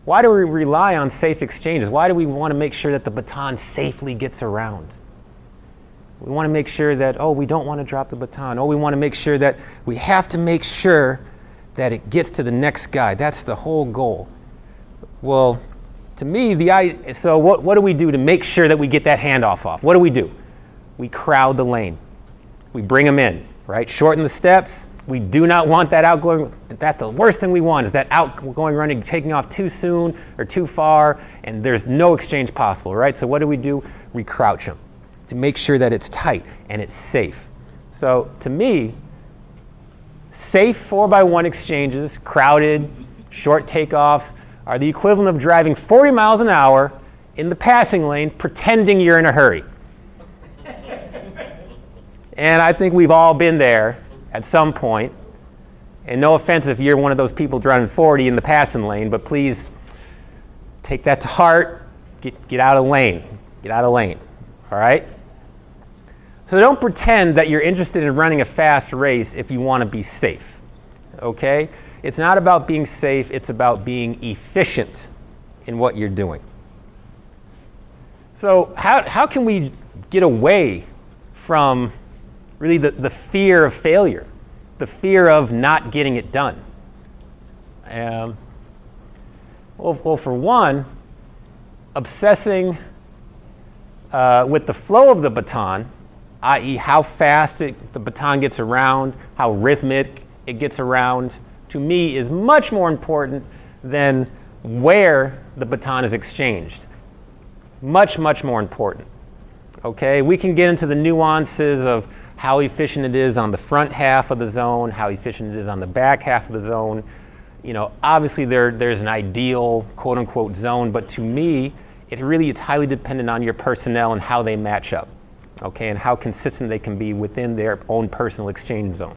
Why do we rely on safe exchanges? Why do we want to make sure that the baton safely gets around? We want to make sure that, oh, we don't want to drop the baton. Oh, we want to make sure that we have to make sure that it gets to the next guy. That's the whole goal. Well, to me, so what do we do to make sure that we get that handoff off? What do? We crowd the lane. We bring them in, right? Shorten the steps. We do not want that outgoing. That's the worst thing we want, is that outgoing running taking off too soon or too far, and there's no exchange possible, right? So what do? We crouch them to make sure that it's tight and it's safe. So to me, safe 4x1 exchanges, crowded, short takeoffs, are the equivalent of driving 40 miles an hour in the passing lane pretending you're in a hurry. And I think we've all been there at some point. And no offense if you're one of those people driving 40 in the passing lane, but please take that to heart. Get out of lane. Get out of lane. All right? So don't pretend that you're interested in running a fast race if you want to be safe. Okay? It's not about being safe, it's about being efficient in what you're doing. So how can we get away from really the fear of failure, the fear of not getting it done? Well, for one, obsessing with the flow of the baton, i.e. how fast the baton gets around, how rhythmic it gets around, to me is much more important than where the baton is exchanged. Much, much more important. Okay, we can get into the nuances of how efficient it is on the front half of the zone, how efficient it is on the back half of the zone. You know, obviously there's an ideal quote unquote zone, but to me, it's highly dependent on your personnel and how they match up. Okay, and how consistent they can be within their own personal exchange zone.